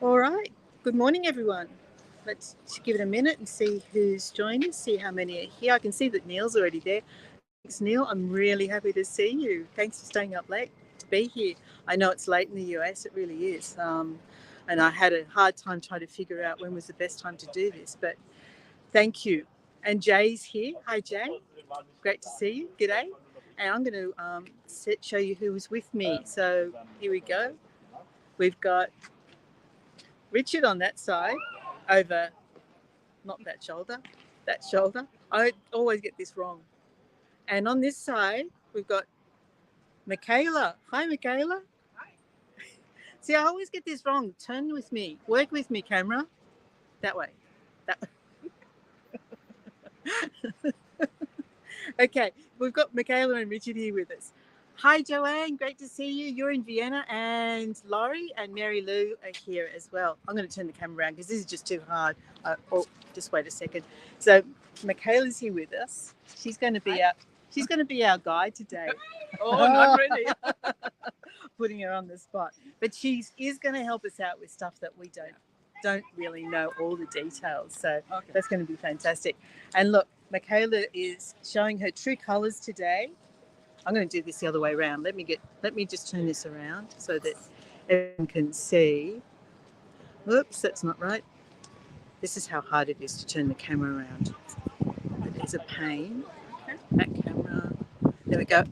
All right. Good morning, everyone. Let's give it a minute and see who's joined us, see how many are here. I can see that Neil's already there. Thanks, Neil. I'm really happy to see you. Thanks for staying up late to be here. I know it's late in the US, it really is. And I had a hard time trying to figure out when was the best time to do this, but thank you. And Jay's here. Hi, Jay. Great to see you. G'day. And I'm going to show you who was with me. So here we go. We've got Richard on that side, over, not that shoulder, that shoulder. I always get this wrong. And on this side, we've got Michaela. Hi, Michaela. Hi. See, I always get this wrong. Turn with me. Work with me, camera. That way. That way. Okay, we've got Michaela and Richard here with us. Hi, Joanne. Great to see you. You're in Vienna, and Laurie and Mary Lou are here as well. I'm going to turn the camera around because this is just too hard. Just wait a second. So Michaela's here with us. She's going to be our guide today. Oh, not really. Putting her on the spot, but she is going to help us out with stuff that we don't really know all the details. So okay. That's going to be fantastic. And look, Michaela is showing her true colours today. I'm going to do this the other way around. Let me just turn this around so that everyone can see. Oops, that's not right. This is how hard it is to turn the camera around. It is a pain. Okay. That camera. There we go.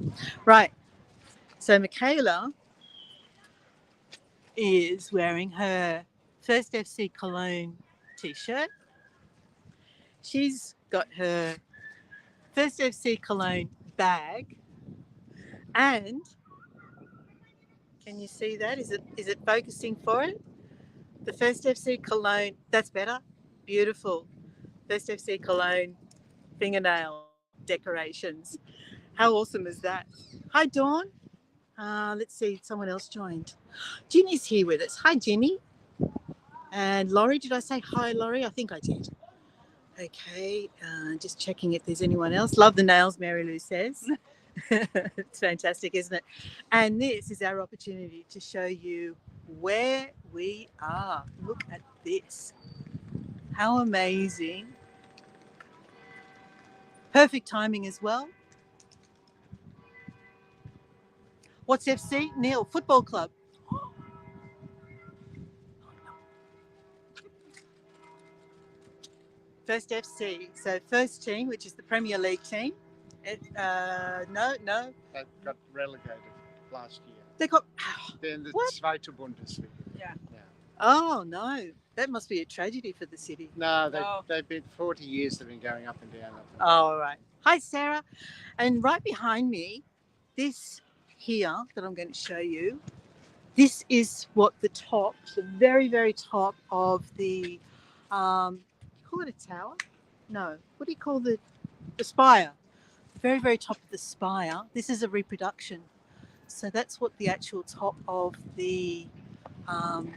Right. So Michaela is wearing her First FC Cologne t-shirt. She's got her First FC Cologne bag. And can you see that? Is it focusing for it? The First FC Cologne, that's better. Beautiful. First FC Cologne fingernail decorations. How awesome is that? Hi, Dawn. Let's see, someone else joined. Ginny's here with us. Hi, Ginny. And Laurie, did I say hi, Laurie? I think I did. Okay, just checking if there's anyone else. Love the nails, Mary Lou says. It's fantastic, isn't it? And this is our opportunity to show you where we are. Look at this. How amazing. Perfect timing as well. What's FC? Neil, football club. First FC, so first team, which is the Premier League team. No. They got relegated last year. They got... They're in the Zweite Bundesliga. Yeah. Oh, no. That must be a tragedy for the city. No, they've been 40 years they've been going up and down. Oh, all right. Hi, Sarah. And right behind me, this here that I'm going to show you, this is what the very, very top of the, call it a tower? No. What do you call the spire? The very, very top of the spire. This is a reproduction. So that's what the actual top of the,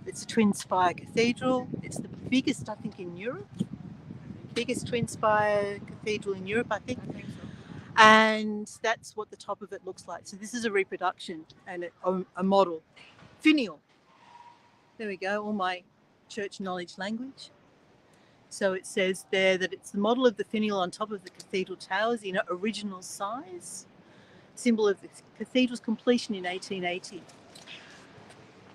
it's a twin spire cathedral. It's the biggest, I think, in Europe. Biggest twin spire cathedral in Europe, I think. I think so. And that's what the top of it looks like. So this is a reproduction and a model. Finial. There we go, all my church knowledge language. So it says there that it's the model of the finial on top of the cathedral towers in original size, symbol of the cathedral's completion in 1880.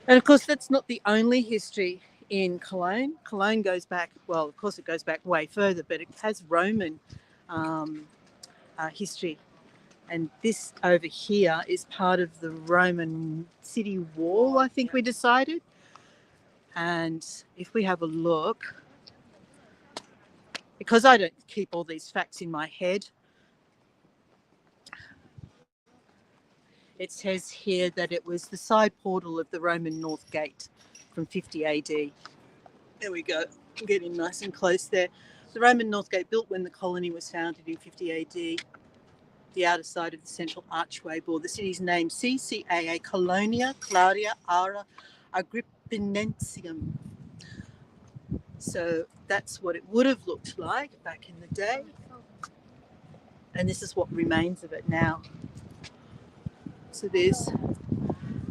And of course, that's not the only history in Cologne. Cologne goes back, well, of course it goes back way further, but it has Roman history. And this over here is part of the Roman city wall, I think we decided. And if we have a look, because I don't keep all these facts in my head, it says here that it was the side portal of the Roman North Gate from 50 AD. There we go, I'm getting nice and close there. The Roman North Gate, built when the colony was founded in 50 AD. The outer side of the central archway bore the city's name, CCAA, Colonia Claudia Ara Agrippinensium. So that's what it would have looked like back in the day. And this is what remains of it now. So there's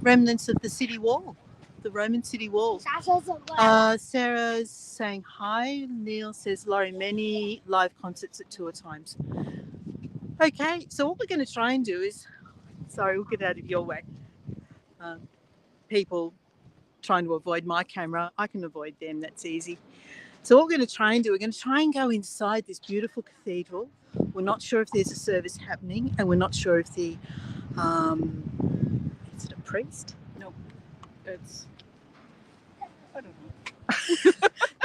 remnants of the city wall, the Roman city wall. Sarah's saying hi. Neil says, Laurie, many live concerts at tour times. Okay, so what we're going to try and do is, sorry, we'll get out of your way. People trying to avoid my camera, I can avoid them, that's easy. So what we're going to try and do, we're going to try and go inside this beautiful cathedral. We're not sure if there's a service happening, and we're not sure if the, is it a priest? No, it's, I don't know.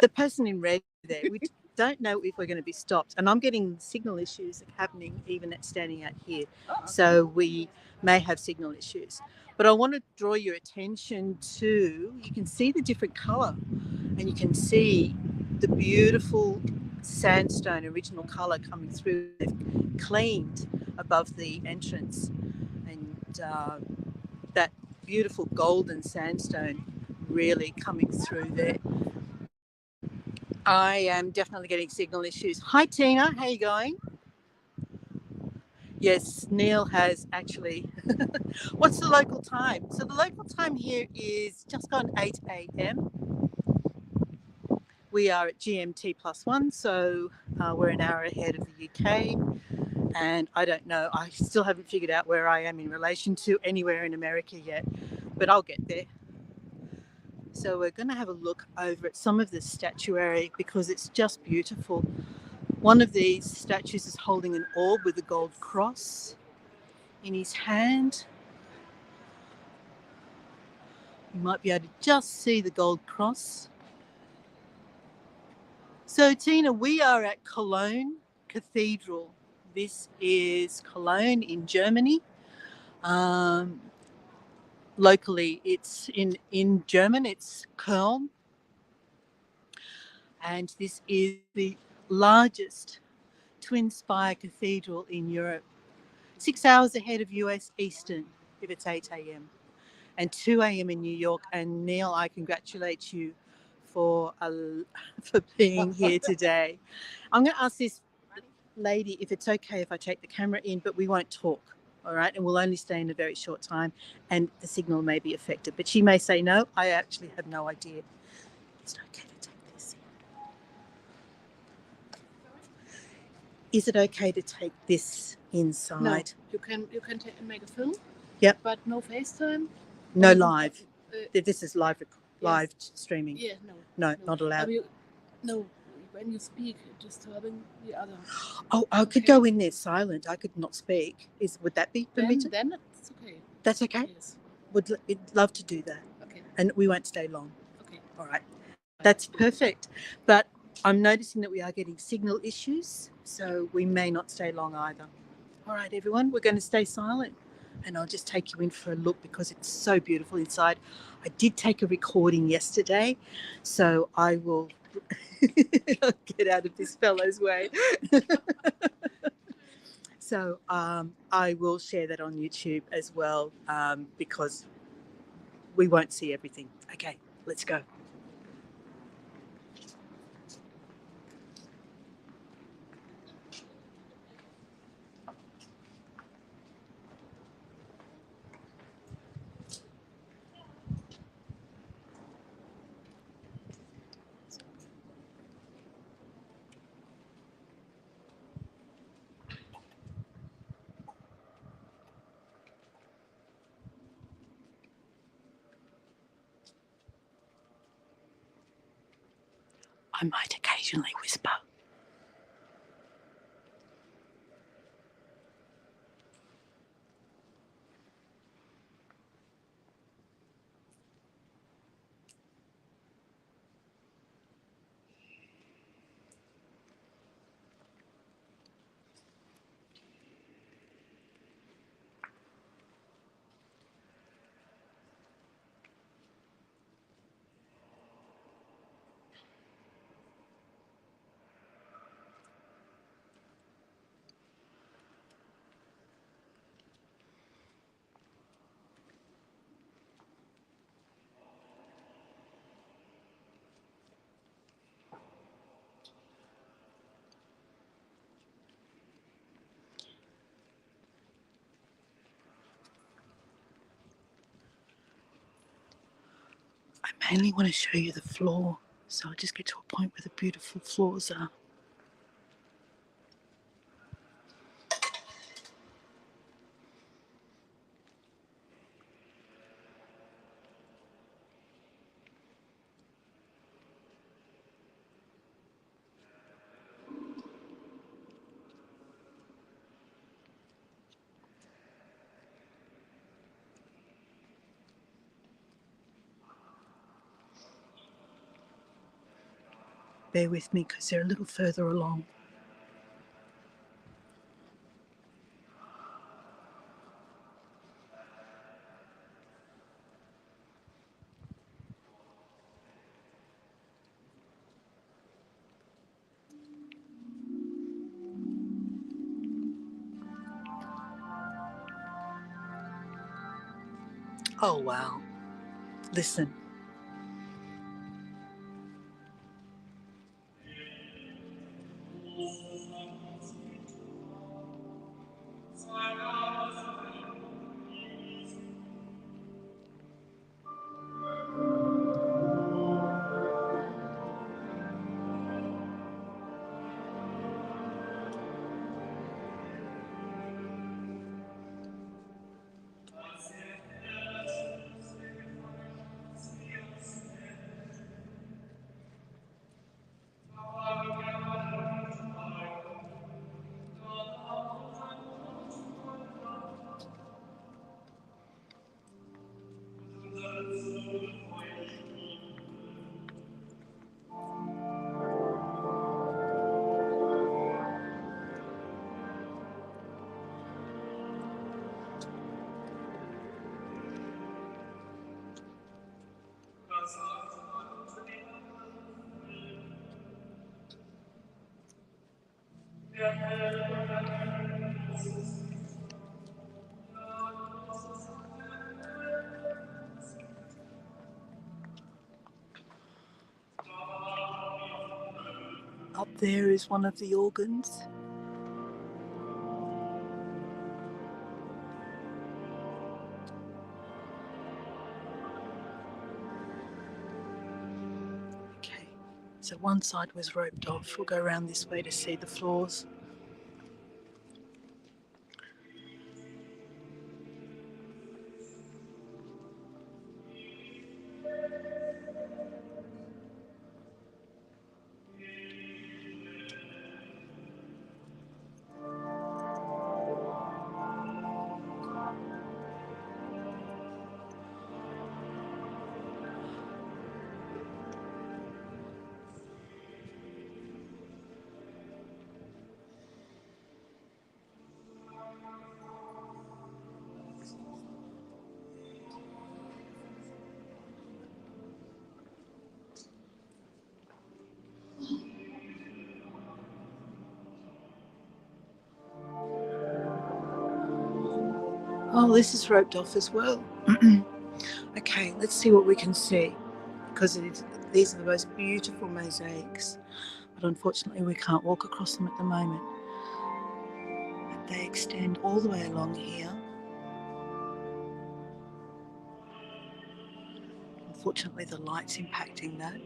The person in red there, we don't know if we're going to be stopped. And I'm getting signal issues happening even at standing out here. So we may have signal issues. But I want to draw your attention to, you can see the different colour, and you can see the beautiful sandstone original colour coming through. They've cleaned above the entrance, and that beautiful golden sandstone really coming through there. I am definitely getting signal issues. Hi Tina, how are you going? Yes, Neil has actually. What's the local time? So the local time here is just gone 8 a.m. We are at GMT +1, so we're an hour ahead of the UK. And I don't know, I still haven't figured out where I am in relation to anywhere in America yet, but I'll get there. So we're going to have a look over at some of the statuary because it's just beautiful. One of these statues is holding an orb with a gold cross in his hand. You might be able to just see the gold cross. So Tina, we are at Cologne Cathedral. This is Cologne in Germany. Locally, it's in German, it's Köln. And this is the largest twin spire cathedral in Europe. 6 hours ahead of US Eastern if it's 8 a.m. and 2 a.m. in New York. And Neil, I congratulate you for being here today. I'm going to ask this lady if it's okay if I take the camera in, but we won't talk. All right, and we'll only stay in a very short time, and the signal may be affected. But she may say no. I actually have no idea. Is it okay to take this? Is it okay to take this inside? No, you can make a film. Yep. But no FaceTime. No live. This is live streaming. Yeah, No, not allowed. No, when you speak, disturbing the other. Oh, I could go in there silent. I could not speak. Would that be permitted? Then it's okay. That's okay? Yes. We'd love to do that. Okay. And we won't stay long. Okay. All right. That's perfect. But I'm noticing that we are getting signal issues, so we may not stay long either. All right, everyone, we're going to stay silent. And I'll just take you in for a look because it's so beautiful inside. I did take a recording yesterday, so I will get out of this fellow's way. So I will share that on YouTube as well because we won't see everything. Okay, let's go. I might occasionally whisper. mainly want to show you the floor, so I'll just get to a point where the beautiful floors are. Bear with me because they're a little further along. Oh wow, listen. Up there is one of the organs. Okay, so one side was roped off. We'll go around this way to see the floors. Oh, this is roped off as well. Okay, let's see what we can see, because these are the most beautiful mosaics, but unfortunately we can't walk across them at the moment. But they extend all the way along here. Unfortunately the light's impacting that.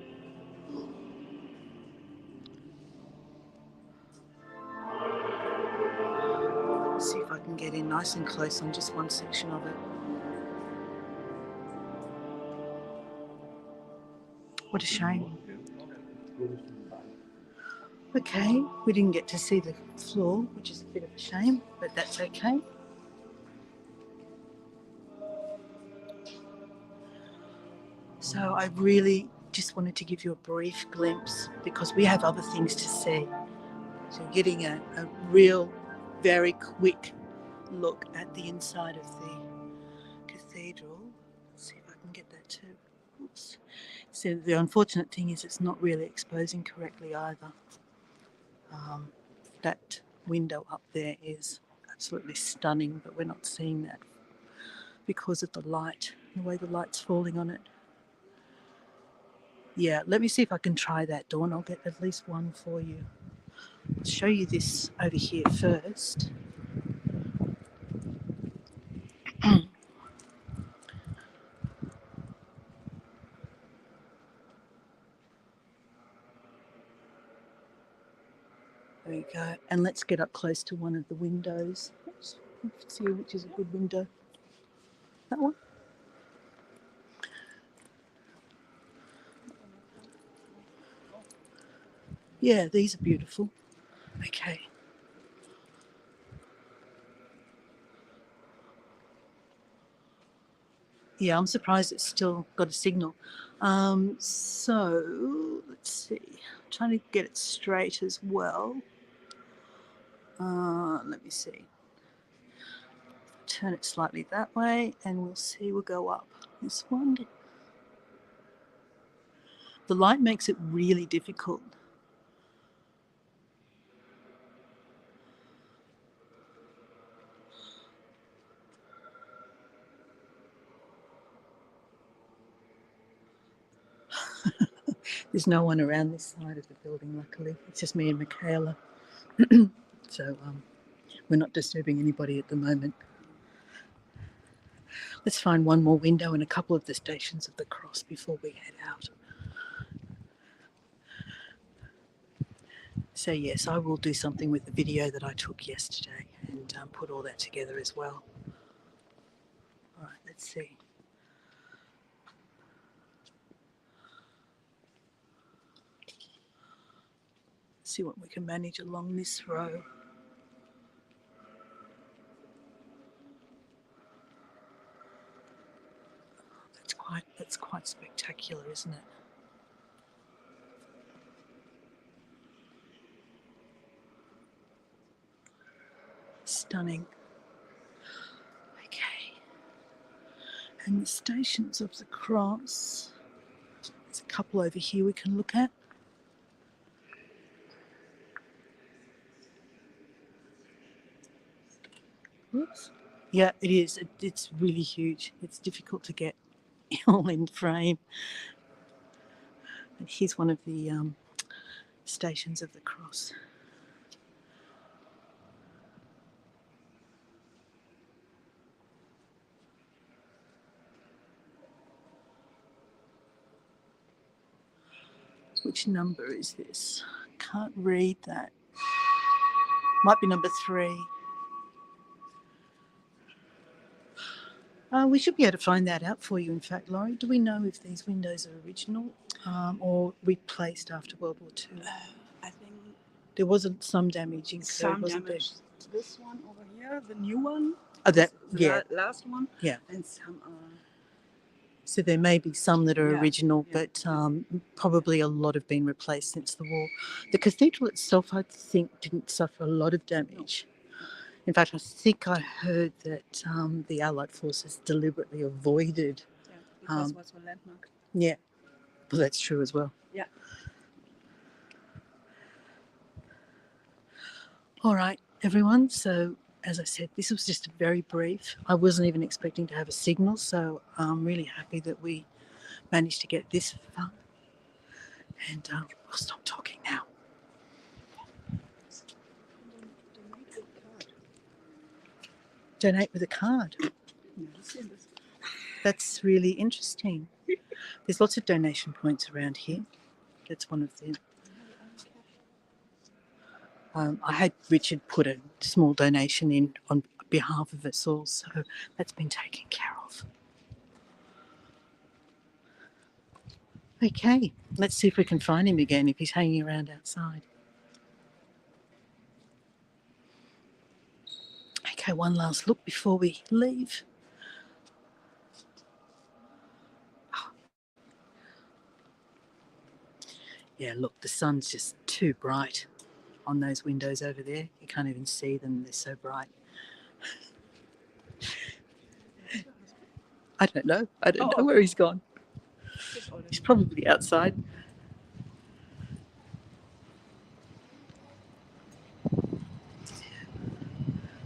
Let's see if I can get in nice and close on just one section of it. What a shame. Okay, we didn't get to see the floor, which is a bit of a shame, but that's okay. So I really just wanted to give you a brief glimpse because we have other things to see. So you're getting a real, very quick look at the inside of the cathedral. Let's see if I can get that too. Oops. So the unfortunate thing is it's not really exposing correctly either. That window up there is absolutely stunning, but we're not seeing that because of the light, the way the light's falling on it. Yeah, let me see if I can try that, Dawn. I'll get at least one for you. I'll show you this over here first. There you go. And let's get up close to one of the windows. Let's see which is a good window. That one? Yeah, these are beautiful. Okay. Yeah, I'm surprised it's still got a signal. So let's see. I'm trying to get it straight as well. Let me see. Turn it slightly that way, and we'll see. We'll go up. This one. The light makes it really difficult. There's no one around this side of the building, luckily. It's just me and Michaela. So we're not disturbing anybody at the moment. Let's find one more window and a couple of the Stations of the Cross before we head out. So yes, I will do something with the video that I took yesterday and put all that together as well. All right, let's see. See what we can manage along this row. That's quite spectacular, isn't it? Stunning. Okay. And the Stations of the Cross. There's a couple over here we can look at. Whoops. Yeah, it is. It's really huge. It's difficult to get all in frame. And here's one of the Stations of the Cross. Which number is this? Can't read that. Might be number 3. We should be able to find that out for you, in fact, Laurie. Do we know if these windows are original or replaced after World War II? I think there wasn't some damage incurred, some wasn't damage. This one over here, the new one. there? That, the yeah. last one. Yeah. And some are. So there may be some that are original, yeah. but probably a lot have been replaced since the war. The cathedral itself, I think, didn't suffer a lot of damage. In fact, I think I heard that the Allied forces deliberately avoided. Yeah, because it was a landmark. Yeah, well, that's true as well. Yeah. All right, everyone. So, as I said, this was just very brief. I wasn't even expecting to have a signal, so I'm really happy that we managed to get this far. And we'll stop talking now. Donate with a card. That's really interesting. There's lots of donation points around here. That's one of them. I had Richard put a small donation in on behalf of us all, so that's been taken care of. Okay, let's see if we can find him again, if he's hanging around outside. Okay, one last look before we leave. Yeah, look, the sun's just too bright on those windows over there. You can't even see them, they're so bright. I don't know. I don't know where he's gone. He's probably outside.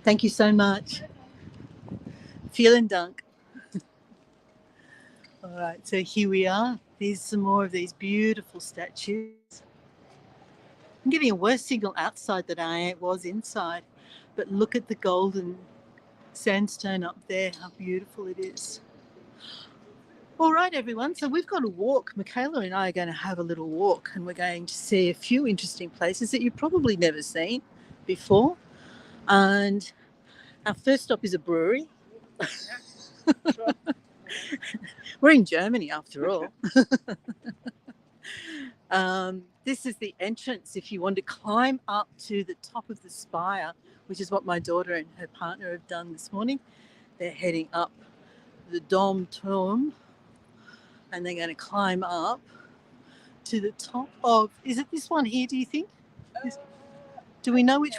Thank you so much. Vielen Dank. All right, so here we are. There's some more of these beautiful statues. I'm getting a worse signal outside than I was inside, but look at the golden sandstone up there, how beautiful it is. All right, everyone. So we've got a walk. Michaela and I are going to have a little walk, and we're going to see a few interesting places that you've probably never seen before. And our first stop is a brewery. Sure. We're in Germany, after all. This is the entrance if you want to climb up to the top of the spire, which is what my daughter and her partner have done this morning. They're heading up the Dom Turm, and they're going to climb up to the top of, is it this one here, do you think? Do we know which,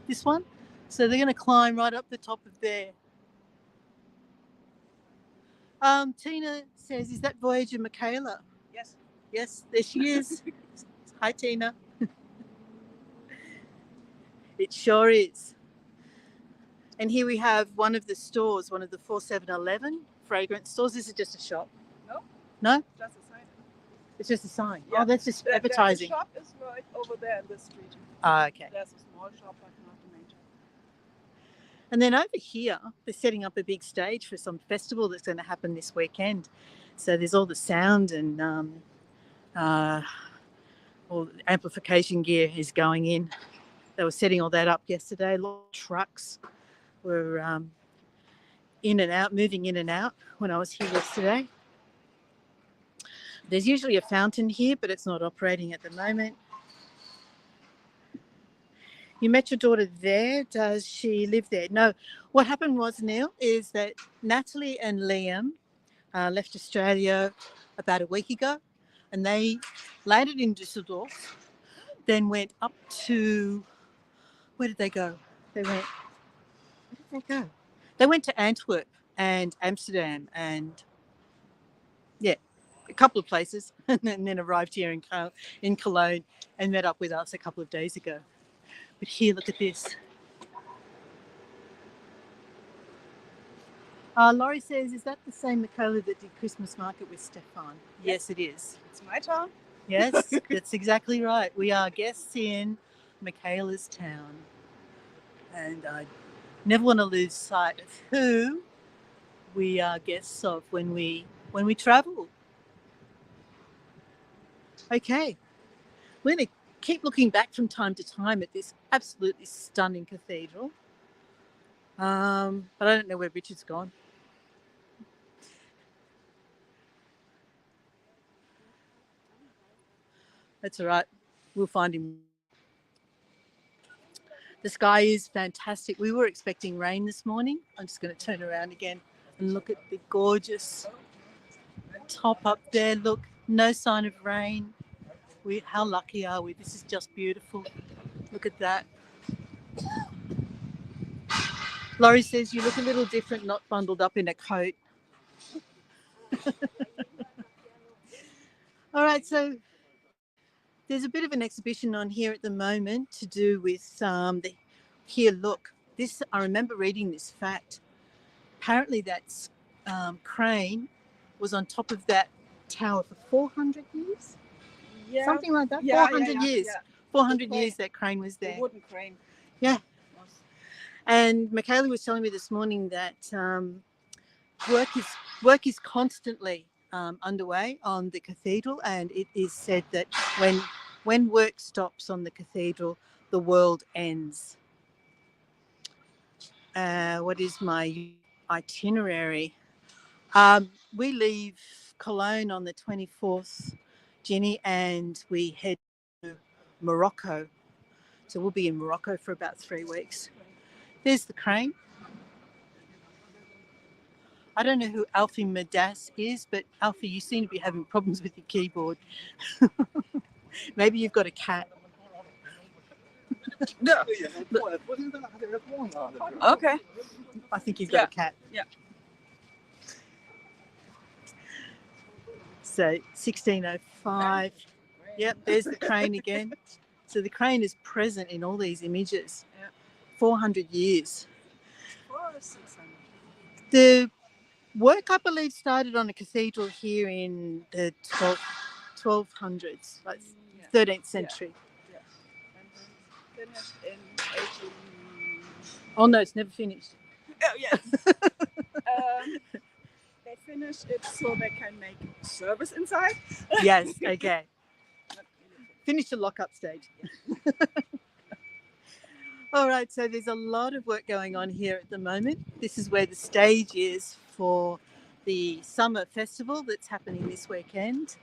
this one? So they're going to climb right up the top of there. Tina says, is that Voyager Michaela? Yes. Yes, there she is. Hi, Tina. It sure is. And here we have one of the stores, one of the 4-7-Eleven fragrance stores. This is just a shop. No. No? Just a sign. It's just a sign. Yeah. Oh, that's just advertising. The shop is right over there in this street. Ah, okay. There's a small shop, but not the major. And then over here, they're setting up a big stage for some festival that's going to happen this weekend. So there's all the sound and all the amplification gear is going in. They were setting all that up yesterday. A lot of trucks were in and out, moving in and out when I was here yesterday. There's usually a fountain here, but it's not operating at the moment. You met your daughter there. Does she live there? No. What happened was, Neil, is that Natalie and Liam left Australia about a week ago, and they landed in Düsseldorf, then went up to, where did they go? Where did they go? They went to Antwerp and Amsterdam and, yeah, a couple of places, and then arrived here in Cologne and met up with us a couple of days ago. But here, look at this. Laurie says, is that the same Michaela that did Christmas market with Stefan? Yes, it is. It's my town. Yes, that's exactly right. We are guests in Michaela's town. And I never want to lose sight of who we are guests of when we travel. Okay. We're going to keep looking back from time to time at this absolutely stunning cathedral. But I don't know where Richard's gone. That's all right. We'll find him. The sky is fantastic. We were expecting rain this morning. I'm just going to turn around again and look at the gorgeous top up there. Look, no sign of rain. How lucky are we? This is just beautiful. Look at that. Laurie says, you look a little different, not bundled up in a coat. All right, so there's a bit of an exhibition on here at the moment to do with here, look. This, I remember reading this fact. Apparently that crane was on top of that tower for 400 years? Yeah. Something like that? Yeah, 400 years. Yeah. 400 years that crane was there. The wooden crane. Yeah. And Michaela was telling me this morning that work is constantly underway on the cathedral, and it is said that when work stops on the cathedral, the world ends. What is my itinerary? We leave Cologne on the 24th, Ginny, and we head to Morocco. So we'll be in Morocco for about 3 weeks. There's the crane. I don't know who Alfie Madas is, but Alfie, you seem to be having problems with your keyboard. Maybe you've got a cat. Okay. I think you've got a cat. Yeah. So 1605. Yep, there's the crane again. So the crane is present in all these images. Yeah. 400 years. 400 or 600. The work, I believe, started on a cathedral here in the 1200s, like 13th century. Yeah. And then finished in 18... Oh no, it's never finished. Oh yes. They finish it so they can make service inside. Yes, okay. Finish the lock-up stage. All right, so there's a lot of work going on here at the moment. This is where the stage is for the summer festival that's happening this weekend.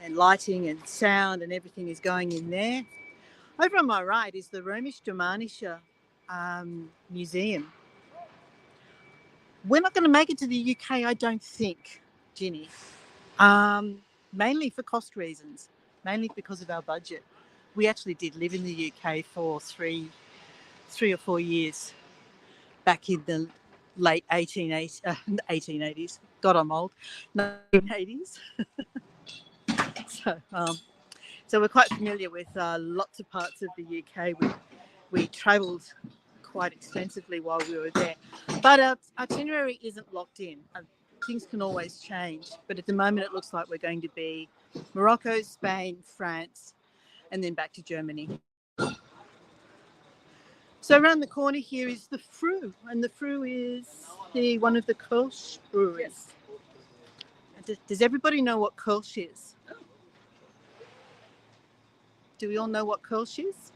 And lighting and sound and everything is going in there. Over on my right is the Römisch-Germanische Museum. We're not going to make it to the UK, I don't think, Ginny. Mainly for cost reasons, mainly because of our budget. We actually did live in the UK for three or 4 years back in the late 1880s. God, I'm old. 1980s. So we're quite familiar with lots of parts of the UK. We travelled quite extensively while we were there. But our itinerary isn't locked in. Things can always change. But at the moment, it looks like we're going to be Morocco, Spain, France, and then back to Germany. So around the corner here is the Fru, and the Fru is one of the Kölsch breweries. Yes. Does everybody know what Kölsch is? Do we all know what Kölsch is?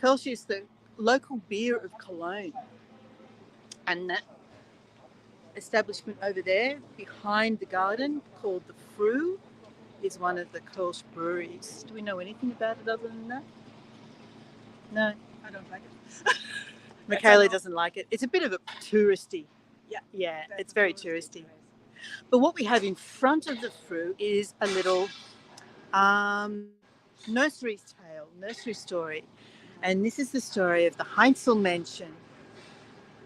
Kölsch is the local beer of Cologne, and that establishment over there behind the garden called the Fru is one of the Kölsch breweries. Do we know anything about it other than that? No. I don't like it. Michaela doesn't like it. It's a bit of a touristy. Yeah, it's very touristy. But what we have in front of the Fru is a little nursery tale, nursery story. And this is the story of the Heinzelmännchen.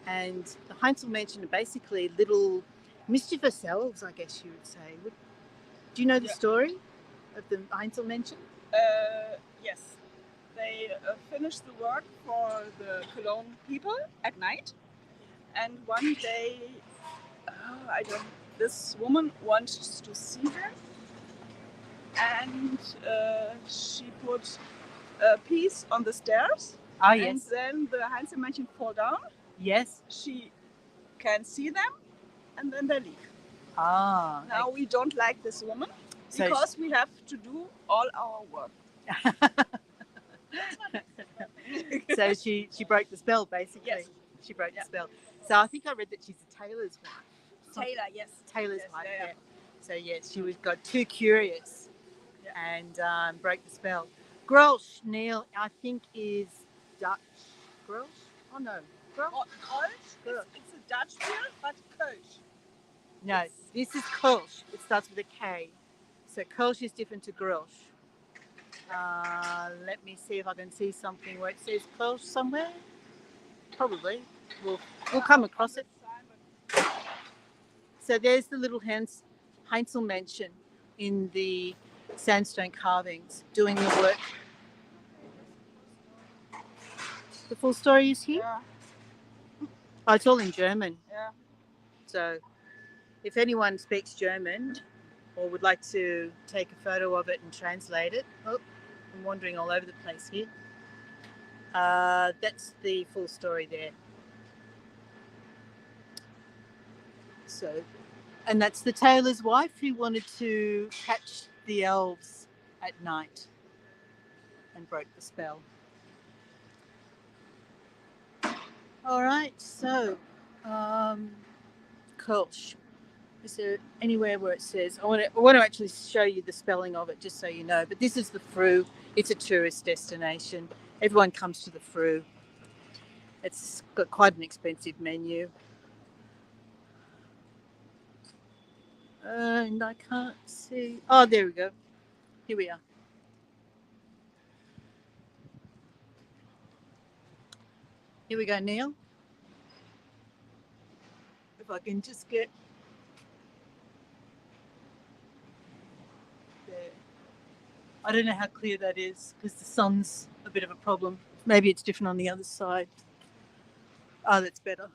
And the Heinzelmännchen are basically little mischievous elves, I guess you would say. Do you know the story of the Heinzelmännchen? Yes. They finish the work for the Cologne people at night. And one day, this woman wants to see them. And she put a piece on the stairs. Ah, yes. And then the Heinzelmännchen fall down. Yes. She can see them, and then they leave. Ah. Now we don't like this woman because we have to do all our work. So she broke the spell, basically. Yes. She broke the spell. So I think I read that she's a tailor's wife. Tailor, yes. Tailor's Yes, wife, yeah. yeah. So yes, she got too curious and broke the spell. Grolsch, Neil, I think is Dutch. Grolsch? Oh no. Kölsch? It's a Dutch beer, but Kölsch. No, this is Kölsch. It starts with a K. So Kölsch is different to Grolsch. Let me see if I can see something where it says Kölsch somewhere. Probably. We'll come across it. So there's the little Heinzelmännchen in the sandstone carvings doing the work. The full story is here? Yeah. Oh, it's all in German. Yeah. So if anyone speaks German or would like to take a photo of it and translate it, I'm wandering all over the place here. That's the full story there. So, and that's the tailor's wife who wanted to catch the elves at night and broke the spell. All right, so Kölsch. Is there anywhere where it says? I want to actually show you the spelling of it, just so you know. But this is the Fru. It's a tourist destination. Everyone comes to the Fru. It's got quite an expensive menu. And I can't see. Oh, there we go. Here we are. Here we go, Neil. If I can just get there. I don't know how clear that is because the sun's a bit of a problem. Maybe it's different on the other side. Oh, that's better.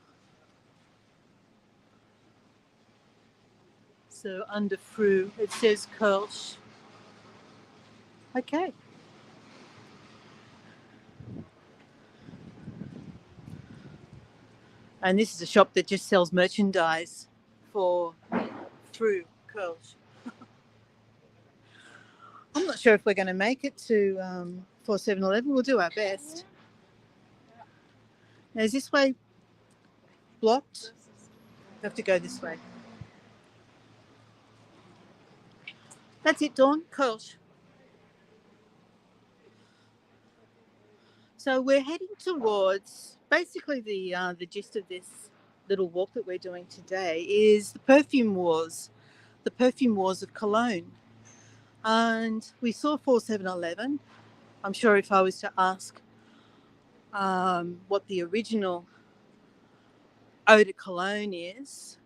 So under Fru, it says Kölsch. Okay. And this is a shop that just sells merchandise through Curls. I'm not sure if we're going to make it to 4711. We'll do our best. Now, is this way blocked? We have to go this way. That's it, Dawn. Curls. So we're heading towards basically the gist of this little walk that we're doing today is the perfume wars of Cologne. And we saw 4711. I'm sure if I was to ask what the original eau de Cologne is,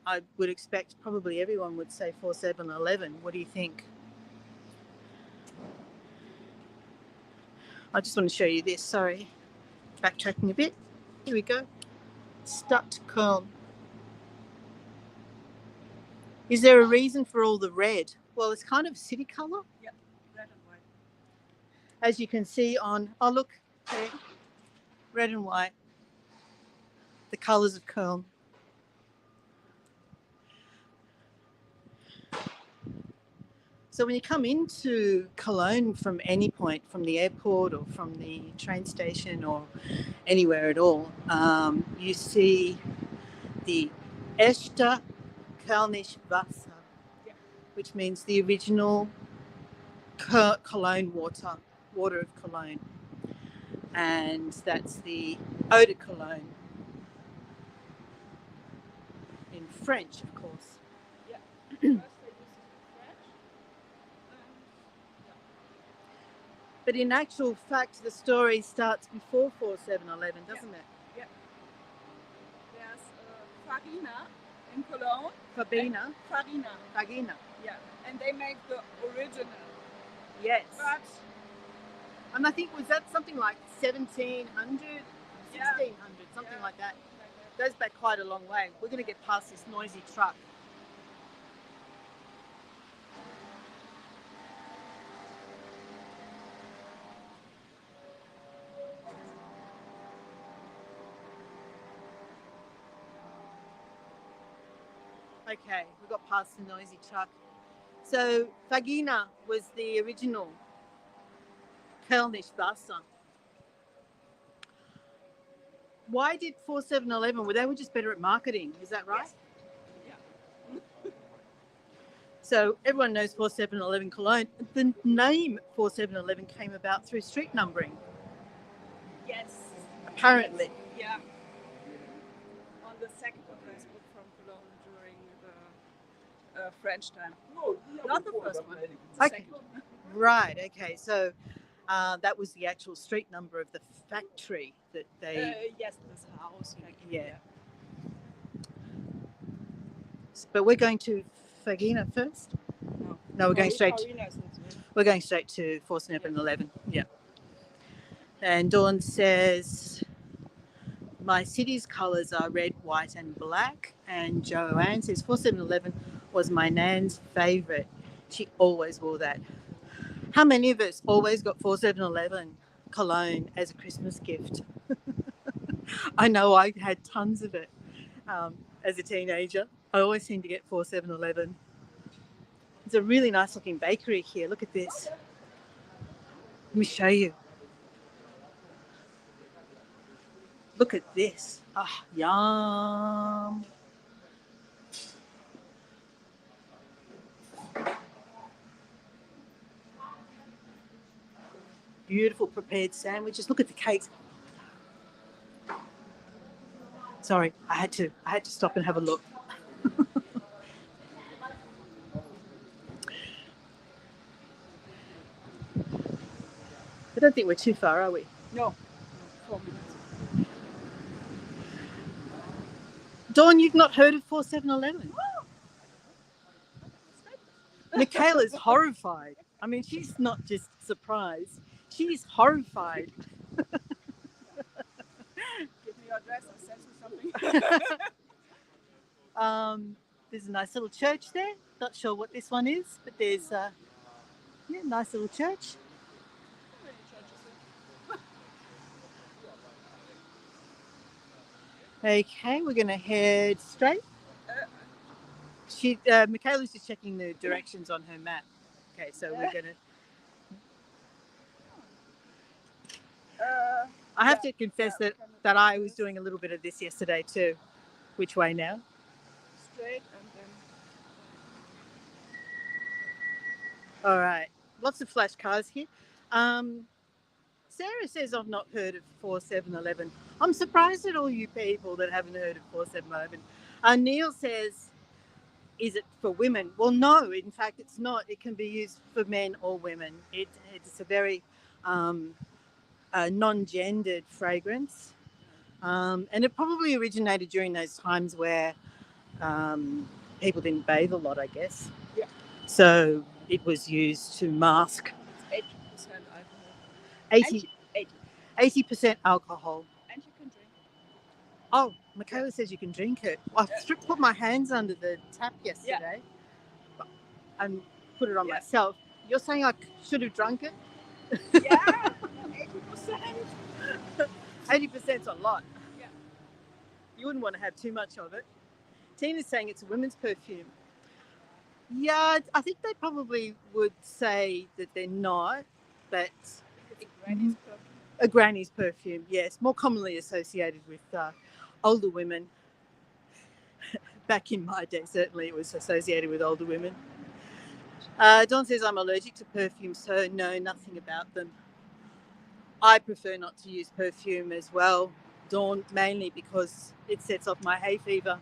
I would expect probably everyone would say 4711. What do you think? I just want to show you this. Sorry, backtracking a bit. Here we go. Stadt Köln. Is there a reason for all the red? Well, it's kind of city colour. Yep, red and white. As you can see on, oh look, there, red and white. The colours of Köln. So when you come into Cologne from any point, from the airport or from the train station or anywhere at all, you see the Echte Kölnisch Wasser, which means the original Cologne water of Cologne. And that's the eau de Cologne in French, of course. Yeah. But in actual fact, the story starts before 4711, doesn't it? Yeah. There's Farina in Cologne. Farina. Farina. Yeah. And they make the original. Yes. But and I think, was that something like 1700, 1600, something like that. Goes back quite a long way. We're going to get past this noisy truck. Okay, we got past the noisy truck. So Vagina was the original Kölnisch Wasser. Why did 4711? Well, they were just better at marketing. Is that right? Yes. Yeah. So everyone knows 4711 Cologne. The name 4711 came about through street numbering. Yes. Apparently. Yeah. On the second address book from Cologne during the French time. No, not the first one. The Okay. second. Right. Okay. So that was the actual street number of the factory that they. Yes, this house. Yeah. But we're going to Vagina first. No, we're going straight. We're going straight to 4711. Yeah. And Dawn says, my city's colours are red, white and black. And Joanne says 4711 was my nan's favourite. She always wore that. How many of us always got 4711 Cologne as a Christmas gift? I know I had tons of it as a teenager. I always seemed to get 4711. It's a really nice looking bakery here. Look at this. Let me show you. Look at this. Ah, yum. Beautiful prepared sandwiches. Look at the cakes. Sorry, I had to stop and have a look. I don't think we're too far, are we? No. 4 minutes. Dawn, you've not heard of 4711? Michaela's horrified. I mean, she's not just surprised. She's horrified. Give me your address, I'll send you something. There's a nice little church there. Not sure what this one is, but there's a nice little church. Okay, we're going to head straight. Uh, Michaela's just checking the directions on her map. Okay, so we're going to. I have to confess that I was doing a little bit of this yesterday too. Which way now? Straight and then. All right. Lots of flash cars here. Sarah says I've not heard of 4711. I'm surprised at all you people that haven't heard of 4711. Neil says, is it for women? Well, no, in fact, it's not. It can be used for men or women. It's a very non-gendered fragrance. And it probably originated during those times where people didn't bathe a lot, I guess. Yeah. So it was used to mask. It's 8% alcohol. 80% alcohol. And you can drink. Oh, Michaela says you can drink it. I put my hands under the tap yesterday and put it on myself. You're saying I should have drunk it? Yeah, 80%. 80%'s a lot. Yeah. You wouldn't want to have too much of it. Tina's saying it's a women's perfume. Yeah, I think they probably would say that they're not, but It's a granny's perfume. a granny's perfume, yes, more commonly associated with older women. Back in my day, certainly it was associated with older women. Dawn says I'm allergic to perfume, so no, nothing about them. I prefer not to use perfume as well, Dawn, mainly because it sets off my hay fever.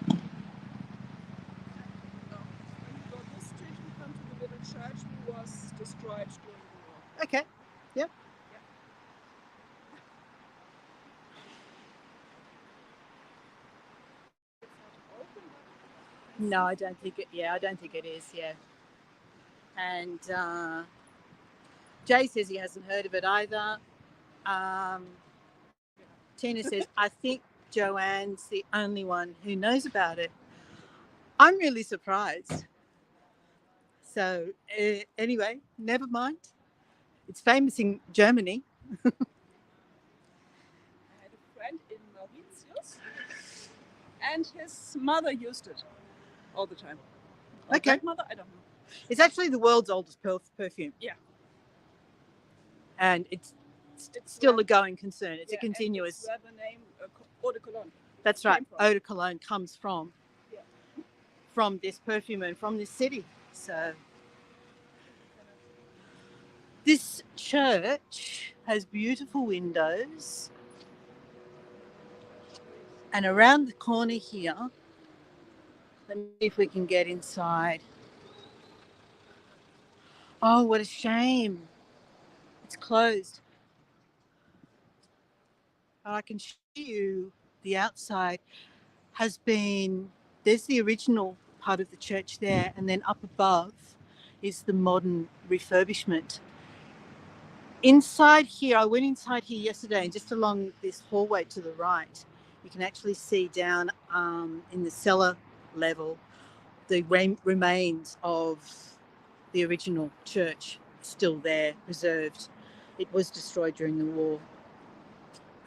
When you go this street, you come to the little church who was destroyed during the war. Okay, yep. It's not open, but No, I don't think it. Yeah, I don't think it is. Yeah, and Jay says he hasn't heard of it either. Tina says I think Joanne's the only one who knows about it. I'm really surprised. So anyway, never mind. It's famous in Germany. I had a friend in Mauritius, and his mother used it all the time. Or Okay. grandmother, I don't know. It's actually the world's oldest perfume. Yeah. And it's still a going concern. It's a continuous. It's where the name Eau de Cologne. That's right. Came from. Eau de Cologne comes from this perfume and from this city. So this church has beautiful windows. And around the corner here, let me see if we can get inside. Oh, what a shame. It's closed. I can show you the outside. There's the original part of the church there, and then up above is the modern refurbishment. Inside here, I went inside here yesterday, and just along this hallway to the right, you can actually see down in the cellar level the remains of the original church still there, preserved. It was destroyed during the war.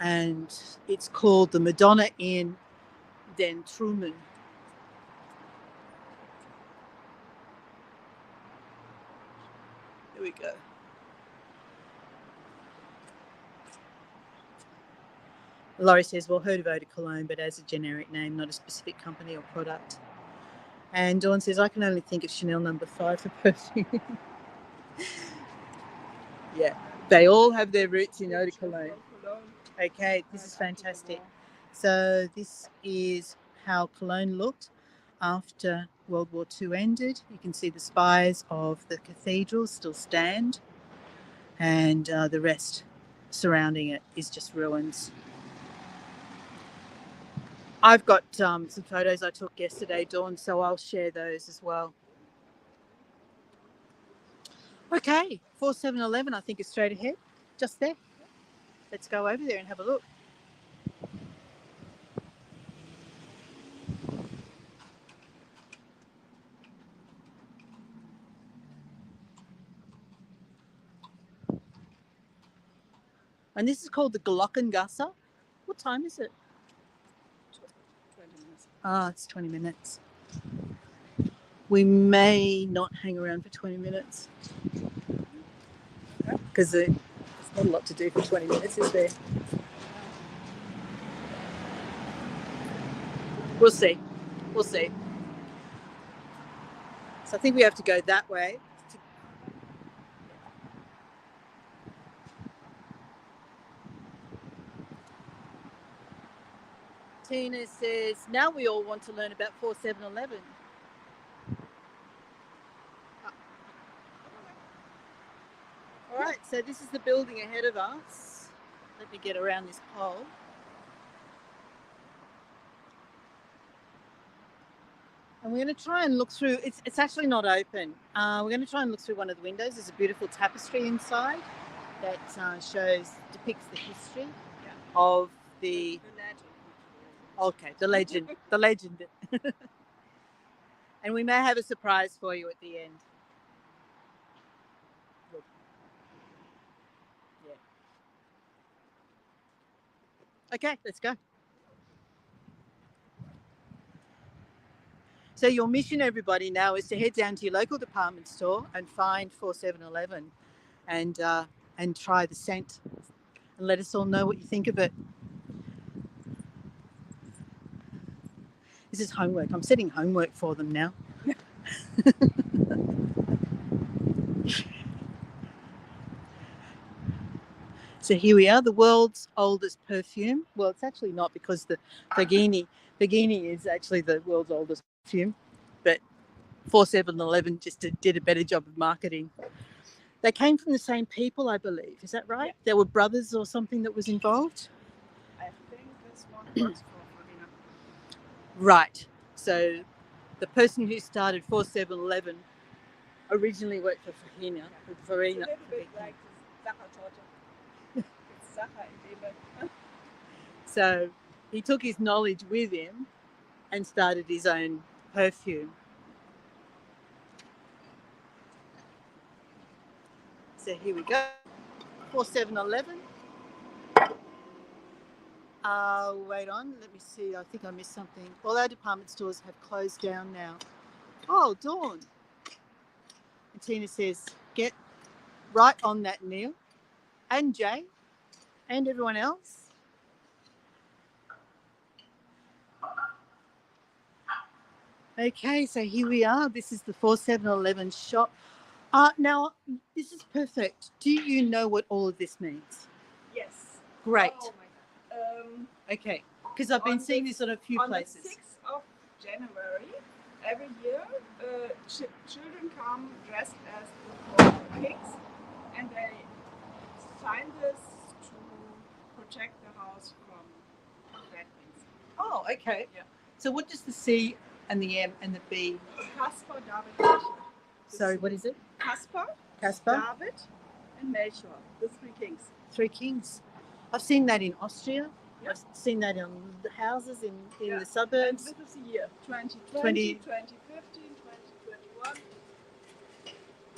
And it's called the Madonna in Den Truman. Here we go. Laurie says, well, heard of Eau de Cologne, but as a generic name, not a specific company or product. And Dawn says, I can only think of Chanel No. 5 for perfume. Yeah, they all have their roots in Eau de Cologne. Okay, this is fantastic. So this is how Cologne looked after World War II ended. You can see the spires of the cathedral still stand, and the rest surrounding it is just ruins. I've got some photos I took yesterday, Dawn, so I'll share those as well. Okay, 4711, I think is straight ahead, just there. Let's go over there and have a look. And this is called the Glockengasse. What time is it? 20 minutes. It's 20 minutes. We may not hang around for 20 minutes because there's not a lot to do for 20 minutes, is there? We'll see. We'll see. So I think we have to go that way. Tina says, now we all want to learn about 4711. All right, so this is the building ahead of us. Let me get around this pole. And we're going to try and look through, it's actually not open. We're going to try and look through one of the windows. There's a beautiful tapestry inside that depicts the history of the legend. Okay, the legend. The legend. And we may have a surprise for you at the end. Yeah. Okay, let's go. So your mission, everybody, now is to head down to your local department store and find 4711 and try the scent and let us all know what you think of it. This is homework. I'm setting homework for them now. So here we are, the world's oldest perfume. Well, it's actually not, because the Vagini is actually the world's oldest perfume, but 4711 just did a better job of marketing. They came from the same people, I believe. Is that right? Yeah. There were brothers or something that was involved? I think this one works for Farina. Right. So the person who started 4711 originally worked for Farina. It's a little bit like Sachertorte. It's Sacher in Leben. So he took his knowledge with him and started his own perfume. So here we go. 4711. Wait on, let me see. I think I missed something. All our department stores have closed down now. Oh, Dawn. And Tina says, get right on that, Neil. And Jay. And everyone else. Okay, so here we are. This is the 4711 shop. Now, this is perfect. Do you know what all of this means? Yes. Great. Oh my God. Okay, because I've been seeing this on a few places. On the 6th of January, every year, children come dressed as the 4 kings, and they sign this to protect the house from bad things. Oh, okay. Yeah. So what does the C and the M and the B? Caspar, David, Melchior. Sorry, what is it? Caspar, David, and Melchior, the 3 kings. 3 kings. I've seen that in Austria. Yeah. I've seen that in the houses in the suburbs. And this is the year 2020, 2015,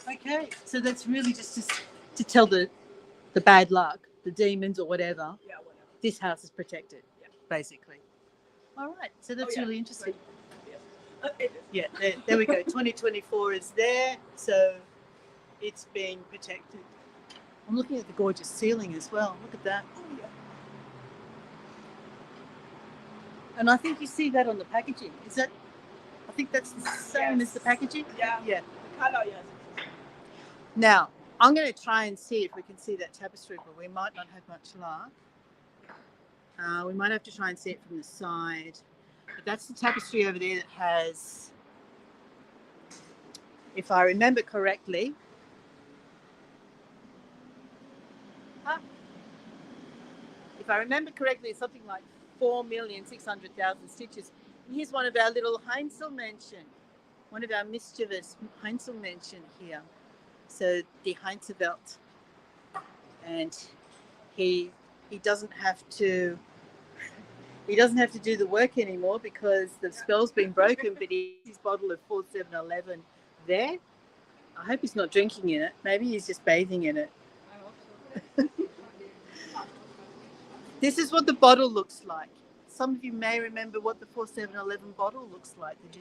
2021. Okay, so that's really just to tell the bad luck, the demons or whatever. Yeah, whatever. This house is protected, basically. All right, so that's really interesting. Yeah, there we go. 2024 is there, so it's being protected. I'm looking at the gorgeous ceiling as well. Look at that. Oh, yeah. And I think you see that on the packaging. Is that? I think that's the same as the packaging. Yeah. Yeah. The color, yes. Now I'm going to try and see if we can see that tapestry, but we might not have much luck. We might have to try and see it from the side. But that's the tapestry over there that has, if I remember correctly, it's something like 4,600,000 stitches. And here's one of our little Heinzelmännchen, one of our mischievous Heinzelmännchen here. So the Heinzelwelt, and he doesn't have to do the work anymore because the spell's been broken. But he has his bottle of 4711 there. I hope he's not drinking in it. Maybe he's just bathing in it. I hope so. This is what the bottle looks like. Some of you may remember what the 4711 bottle looks like. The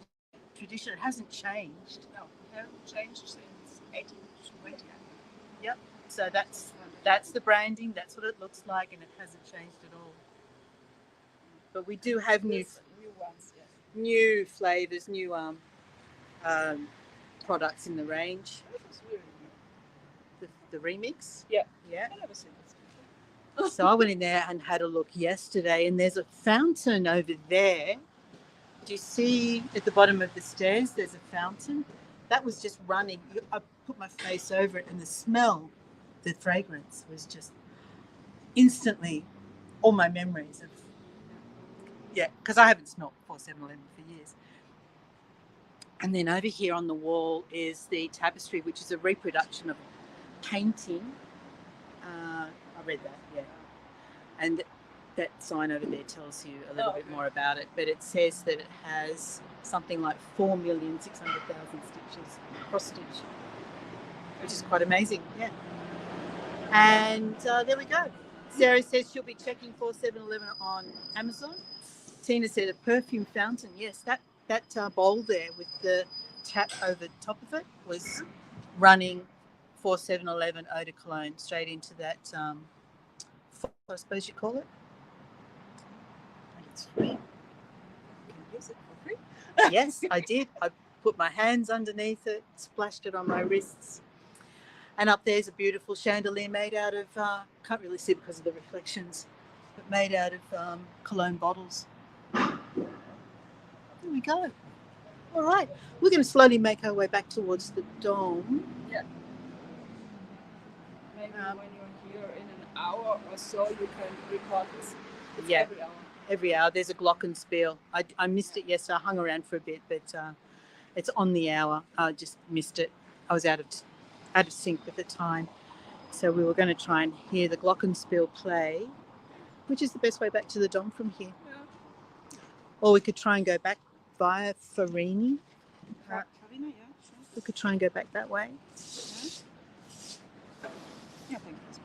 tradition, it hasn't changed. No, it hasn't changed since 1820. Yep. So that's the branding. That's what it looks like, and it hasn't changed at all. But we do have new ones, yes. new flavors, new products in the range. This is really new. The remix. Yeah. Yeah. I've never seen this before. So I went in there and had a look yesterday, and there's a fountain over there. Do you see at the bottom of the stairs? There's a fountain that was just running. I put my face over it, and the smell, the fragrance was just instantly all my memories of. Yeah, because I haven't smelled 4711 for years. And then over here on the wall is the tapestry, which is a reproduction of a painting. I read that, yeah. And that sign over there tells you a little bit more about it. But it says that it has something like 4,600,000 stitches, cross stitch, which is quite amazing, yeah. And there we go. Sarah says she'll be checking 4711 on Amazon. Tina said a perfume fountain. Yes, that bowl there with the tap over top of it was running 4711 eau de cologne straight into that, I suppose you call it. And it's free. You can use it for free. Yes, I did. I put my hands underneath it, splashed it on my wrists. And up there's a beautiful chandelier made out of, can't really see because of the reflections, but made out of cologne bottles. There we go. All right. We're going to slowly make our way back towards the dome. Yeah. Maybe when you're here in an hour or so, you can record this. It's Yeah. every hour. Every hour. There's a glockenspiel. I missed it yesterday. I hung around for a bit, but it's on the hour. I just missed it. I was out of sync with the time. So we were going to try and hear the glockenspiel play, which is the best way back to the dome from here. Yeah. Or we could try and go back via Farini. Farina, yeah, sure. We could try and go back that way. Yeah, I think this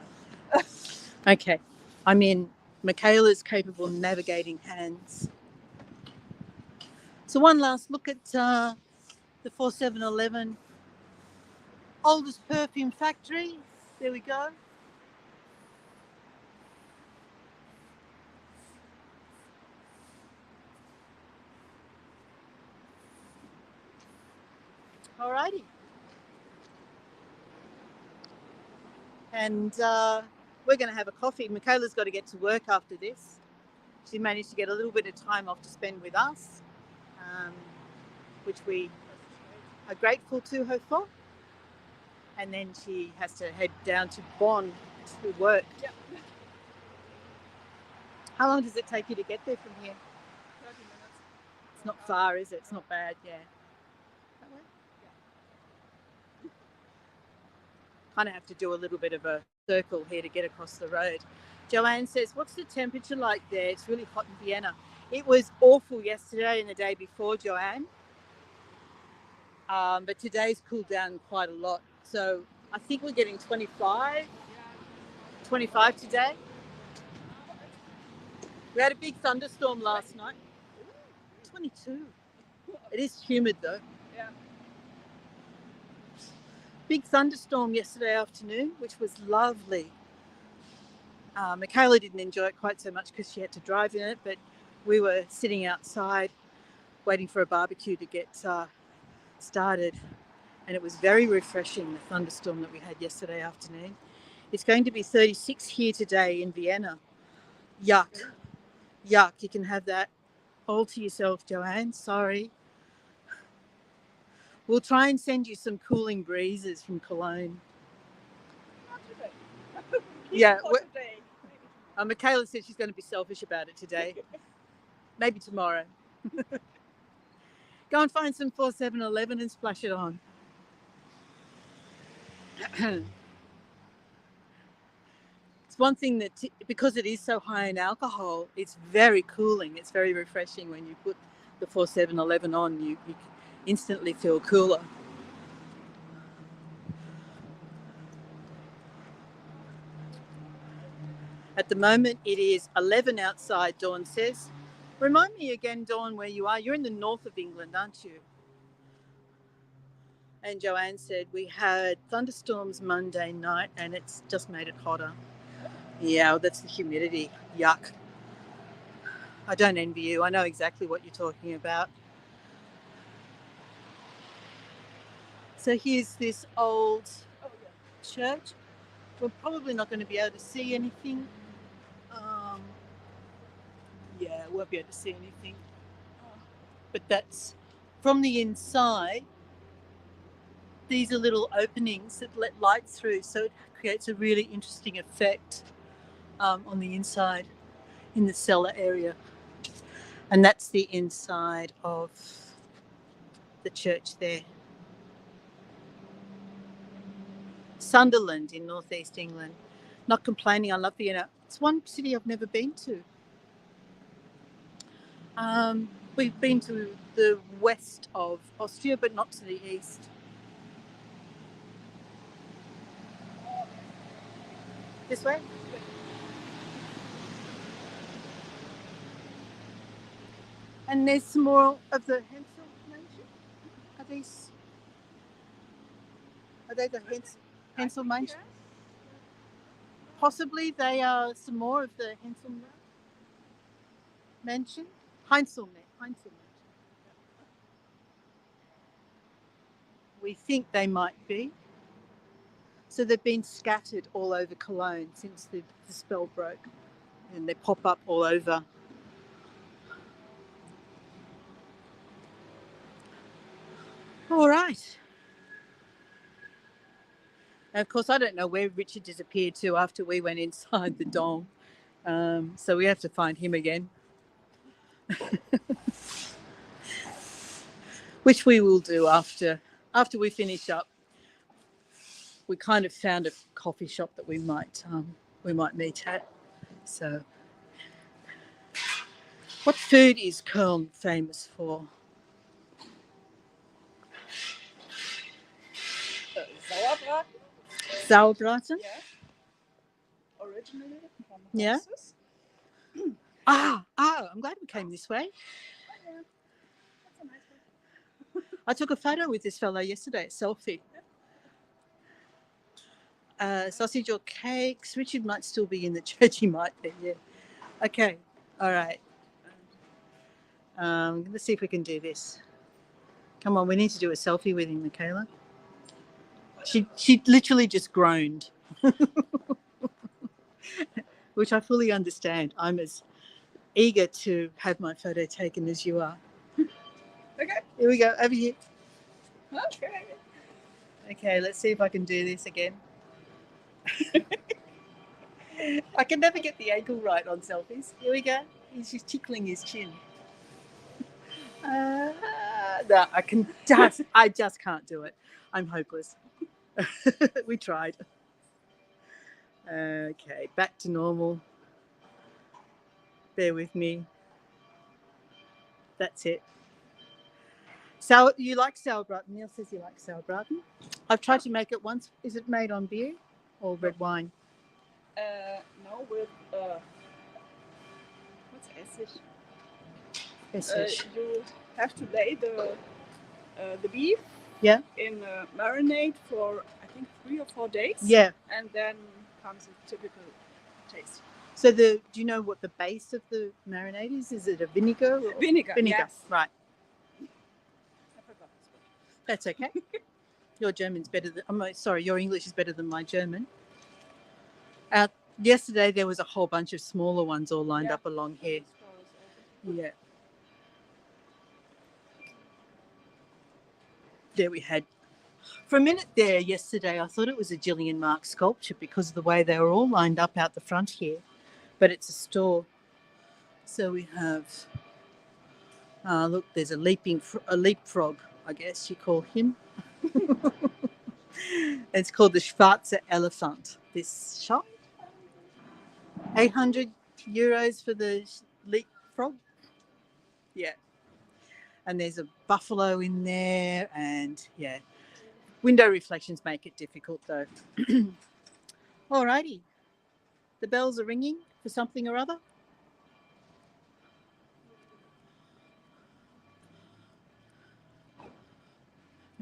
way. Okay. I'm in Michaela's capable navigating hands. So one last look at the 4711 oldest perfume factory. There we go. Alrighty. And we're going to have a coffee. Michaela's got to get to work after this. She managed to get a little bit of time off to spend with us, which we are grateful to her for. And then she has to head down to Bonn to work. Yeah. How long does it take you to get there from here? 30 minutes. It's not far, is it? It's not bad, yeah. That way? Yeah. Kind of have to do a little bit of a circle here to get across the road. Joanne says, what's the temperature like there? It's really hot in Vienna. It was awful yesterday and the day before, Joanne. But today's cooled down quite a lot. So I think we're getting 25 today. We had a big thunderstorm last night. 22. It is humid though. Yeah. Big thunderstorm yesterday afternoon, which was lovely. Michaela didn't enjoy it quite so much because she had to drive in it, but we were sitting outside waiting for a barbecue to get started. And it was very refreshing, the thunderstorm that we had yesterday afternoon. It's going to be 36 here today in Vienna. Yuck. Yuck. You can have that all to yourself, Joanne. Sorry. We'll try and send you some cooling breezes from Cologne. Not today. Yeah. Today. Michaela said she's going to be selfish about it today. Maybe tomorrow. Go and find some 4711 and splash it on. It's one thing that, because it is so high in alcohol, it's very cooling. It's very refreshing when you put the 4711 on. You instantly feel cooler. At the moment, it is 11 outside, Dawn says. Remind me again, Dawn, where you are. You're in the north of England, aren't you? And Joanne said we had thunderstorms Monday night and it's just made it hotter. Yeah, well, that's the humidity. Yuck. I don't envy you. I know exactly what you're talking about. So here's this old church. We're probably not going to be able to see anything. Yeah, won't be able to see anything. But that's from the inside. These are little openings that let light through, so it creates a really interesting effect on the inside in the cellar area. And that's the inside of the church there. Sunderland in northeast England. Not complaining, I love Vienna. It's one city I've never been to. We've been to the west of Austria, but not to the east. This way? And there's some more of the Hensel mansion. Are they the Hensel mansion? Possibly they are some more of the Hensel mansion. Heinzel mansion. We think they might be. So they've been scattered all over Cologne since the spell broke, and they pop up all over. All right. And of course, I don't know where Richard disappeared to after we went inside the dome. So we have to find him again. Which we will do after we finish up. We kind of found a coffee shop that we might meet at. So, what food is Cologne famous for? Sauerbraten. Sauerbraten? Yeah. Originally from Yeah. horses. I'm glad we came this way. Yeah. That's a nice one. I took a photo with this fellow yesterday, a selfie. Sausage or cakes. Richard might still be in the church. He might be, yeah. Okay, all right. Let's see if we can do this. Come on, we need to do a selfie with him, Michaela. She literally just groaned, which I fully understand. I'm as eager to have my photo taken as you are. Okay. Here we go, over here. Okay. Okay, let's see if I can do this again. I can never get the angle right on selfies. Here we go. He's just tickling his chin. No, I just can't do it. I'm hopeless. We tried. Okay, back to normal. Bear with me. That's it. So you like sauerbraten? Neil says you like sauerbraten. I've tried to make it once. Is it made on beer or red wine? No, with what's essig? Essig. You have to lay the beef in marinade for I think 3 or 4 days. Yeah. And then comes a typical taste. So do you know what the base of the marinade is? Is it a vinegar? Vinegar. Yes. Right. I forgot this one. That's okay. Your German's better than. Your English is better than my German. Yesterday there was a whole bunch of smaller ones all lined up along here. Yeah. There we had. For a minute there yesterday, I thought it was a Gillian Mark sculpture because of the way they were all lined up out the front here. But it's a store. So we have. Look, there's a leapfrog, I guess you call him. It's called the Schwarze Elephant. This shop. 800 euros for the leapfrog. Yeah. And there's a buffalo in there, and yeah. Window reflections make it difficult though. Alrighty. The bells are ringing for something or other.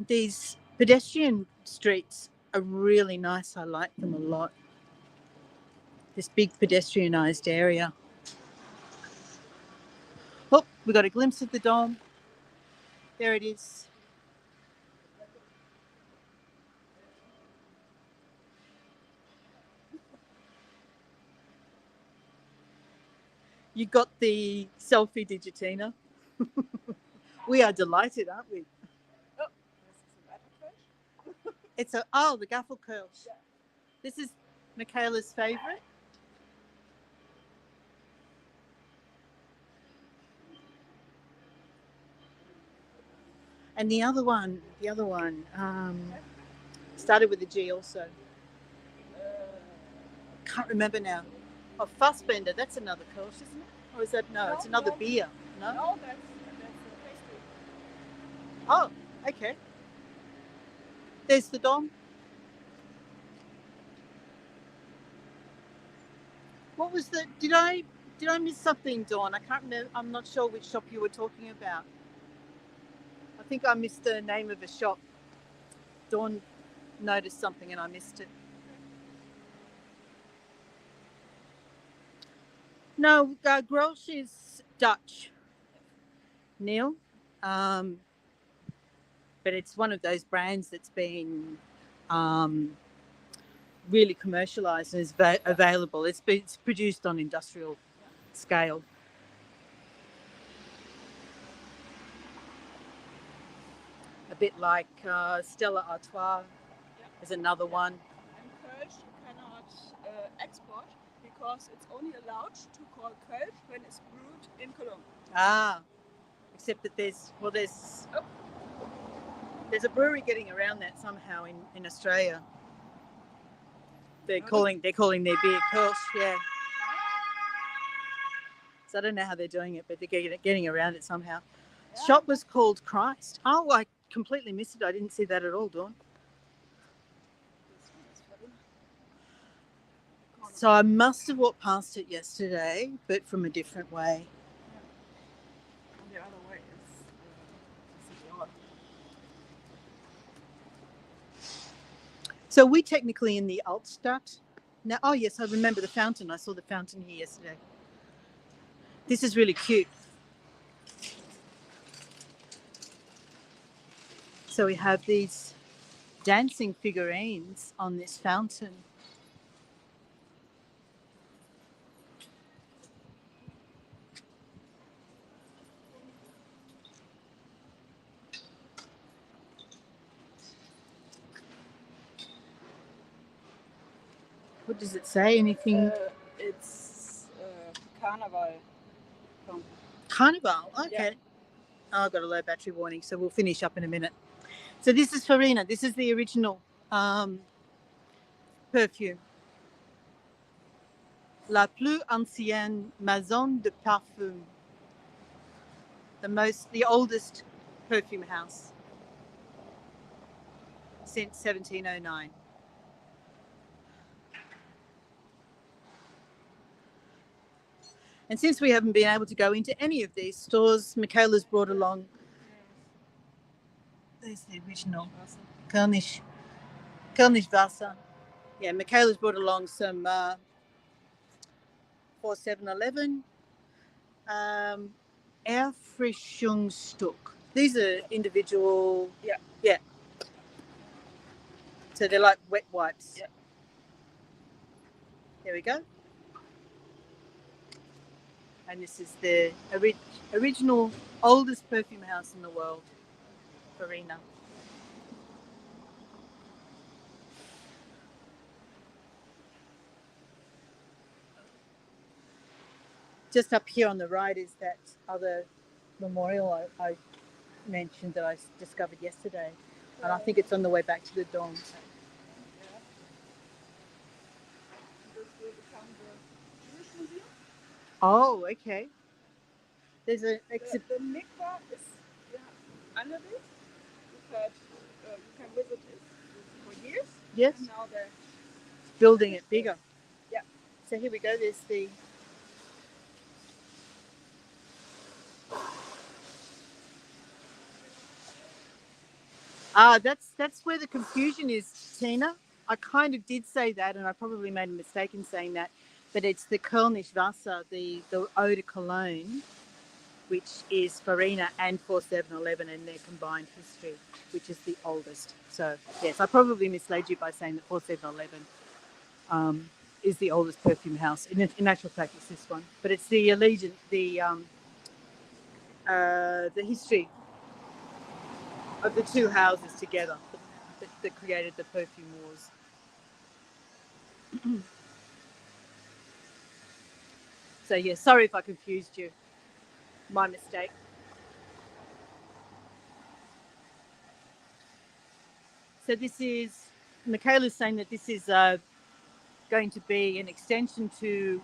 These pedestrian streets are really nice. I like them a lot. This big pedestrianised area. Oh, we got a glimpse of the dome. There it is. You got the selfie, did you, Tina? We are delighted, aren't we? Oh, this is a Wetterfish. It's the Gaffelkirsch. Yeah. This is Michaela's favourite. And the other one, started with a G also. Can't remember now. Oh, Fassbender, that's another Kirsch, isn't it? Or is that, no, it's another beer. No? No, that's a pastry. Oh, okay. There's the Dom. What was the, did I miss something, Dawn? I can't remember, I'm not sure which shop you were talking about. I think I missed the name of a shop. Dawn noticed something and I missed it. No, Grolsch is Dutch, Neil. But it's one of those brands that's been really commercialised and is available. It's produced on industrial scale. A bit like Stella Artois is another one. And Kölsch you cannot export because it's only allowed to call Kölsch when it's brewed in Cologne. Ah, except that there's a brewery getting around that somehow in Australia. They're calling their beer Kölsch, yeah. So I don't know how they're doing it, but they're getting around it somehow. The shop was called Christ. Oh, I completely missed it. I didn't see that at all, Dawn. So I must have walked past it yesterday, but from a different way. And the other way is City Hall. So we're technically in the Altstadt. Now, oh yes, I remember the fountain. I saw the fountain here yesterday. This is really cute. So we have these dancing figurines on this fountain. What does it say? Anything? It's Carnival. Carnival. Okay. Yeah. Oh, I've got a low battery warning, so we'll finish up in a minute. So this is Farina. This is the original perfume. La plus ancienne maison de parfum. The oldest perfume house since 1709. And since we haven't been able to go into any of these stores, Michaela's brought along. There's the original Kölnisch Wasser. Yeah, Michaela's brought along some 4711 Erfrischungsstück. These are individual. Yeah. So they're like wet wipes. Yeah. There we go. And this is the original oldest perfume house in the world, Farina. Just up here on the right is that other memorial I mentioned that I discovered yesterday. And I think it's on the way back to the Dome. This will become the Jewish Museum. Oh, okay. There's an The mikvah is under this. You can visit it for years. Yes. And now they're building it bigger. Yeah. So here we go. There's the that's where the confusion is, Tina. I kind of did say that, and I probably made a mistake in saying that, but it's the Kölnisch Wasser, the eau de Cologne, which is Farina and 4711 and their combined history, which is the oldest. So yes, I probably misled you by saying that 4711 is the oldest perfume house. In actual fact, it's this one, but it's the allegiance, the history of the two houses together that created the perfume wars. So yeah, sorry if I confused you. My mistake. So this is, Michaela's saying that this is going to be an extension to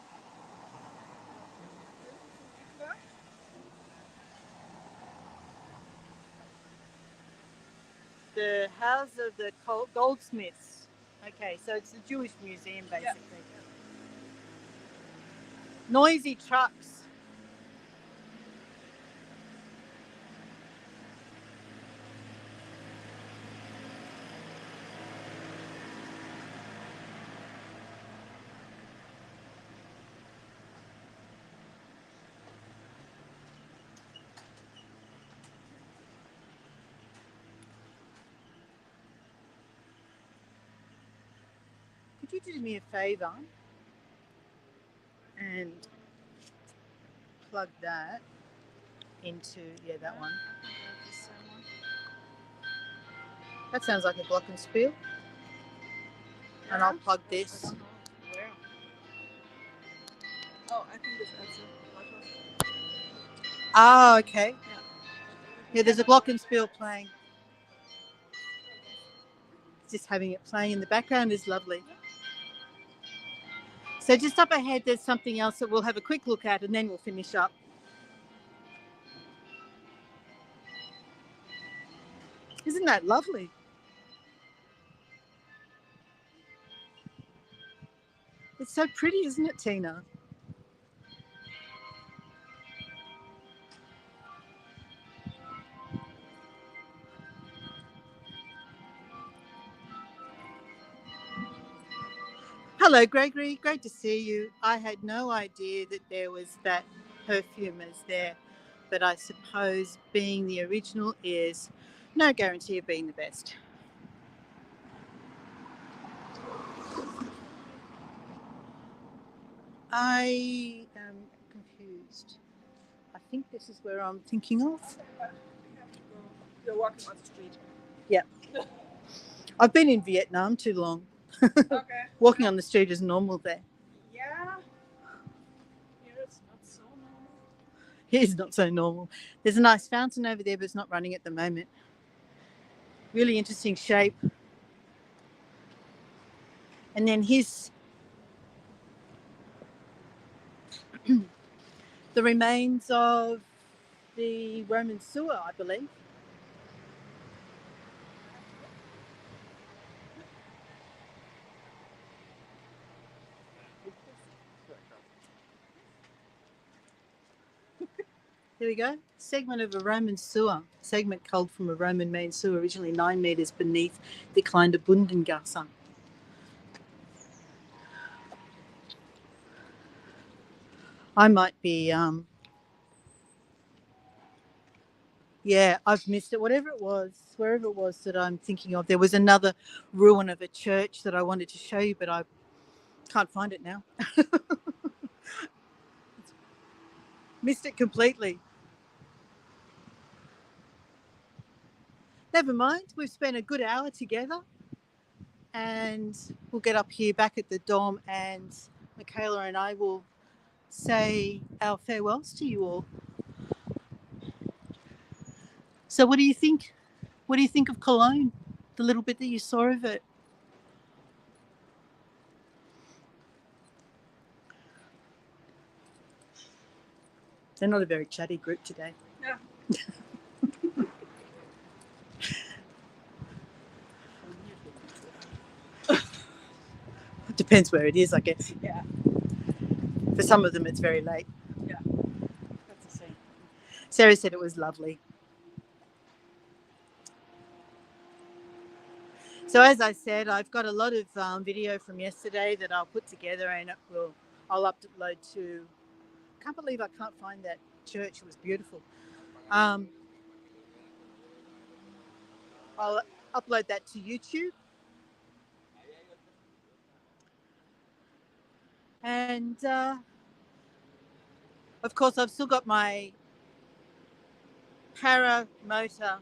the house of the goldsmiths. Okay, so it's a Jewish museum basically. Yeah. Noisy trucks. Could you do me a favour and plug that into, yeah, that one. That sounds like a glockenspiel. Yeah. And I'll plug this. Where? Oh, I think that's it. Ah, okay. Yeah, there's a glockenspiel playing. Just having it playing in the background is lovely. So just up ahead, there's something else that we'll have a quick look at and then we'll finish up. Isn't that lovely? It's so pretty, isn't it, Tina? Hello, Gregory. Great to see you. I had no idea that there was that perfumers there, but I suppose being the original is no guarantee of being the best. I am confused. I think this is where I'm thinking of. You're walking on the street. Yeah. I've been in Vietnam too long. Okay. Walking on the street is normal there. Yeah. Here it's not so normal. It's not so normal. There's a nice fountain over there, but it's not running at the moment. Really interesting shape. And then here's the remains of the Roman sewer, I believe. There we go. Segment of a Roman sewer. Segment culled from a Roman main sewer, originally 9 metres beneath the kleine Bundengasse. I might be, yeah, I've missed it. Whatever it was, wherever it was that I'm thinking of, there was another ruin of a church that I wanted to show you, but I can't find it now. Missed it completely. Never mind. We've spent a good hour together and we'll get up here back at the Dom and Michaela and I will say our farewells to you all. So what do you think? What do you think of Cologne? The little bit that you saw of it? They're not a very chatty group today. Yeah. Depends where it is, I guess. Yeah. For some of them, it's very late. Yeah, that's the same. Sarah said it was lovely. So as I said, I've got a lot of video from yesterday that I'll put together and I'll upload to. Can't believe I can't find that church. It was beautiful. I'll upload that to YouTube. And of course, I've still got my paramotor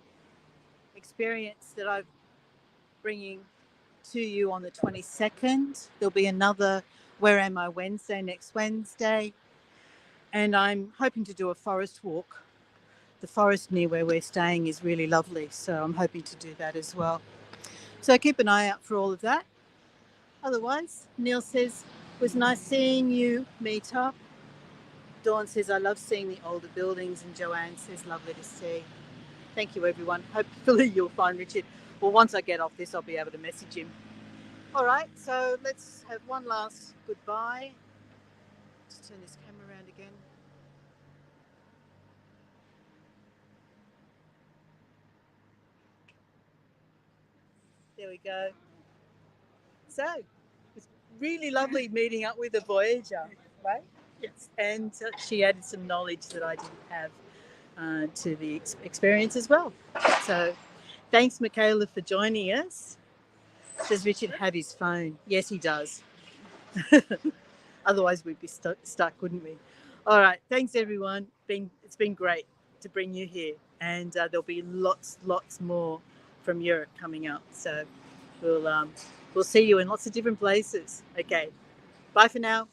experience that I'm bringing to you on the 22nd. There'll be another Where Am I Wednesday next Wednesday. And I'm hoping to do a forest walk. The forest near where we're staying is really lovely, so I'm hoping to do that as well. So keep an eye out for all of that. Otherwise, Neil says, it was nice seeing you meet up. Dawn says, I love seeing the older buildings, and Joanne says, lovely to see. Thank you, everyone. Hopefully you'll find Richard. Well, once I get off this, I'll be able to message him. All right, so let's have one last goodbye. Just turn this camera around again. There we go. So, it's really lovely meeting up with a Voyager, right? Yes. And she added some knowledge that I didn't have to the experience as well. So, thanks, Michaela, for joining us. Does Richard have his phone? Yes, he does. Otherwise, we'd be stuck, wouldn't we? All right. Thanks, everyone. It's been great to bring you here. And there'll be lots more from Europe coming up. So we'll see you in lots of different places. Okay. Bye for now.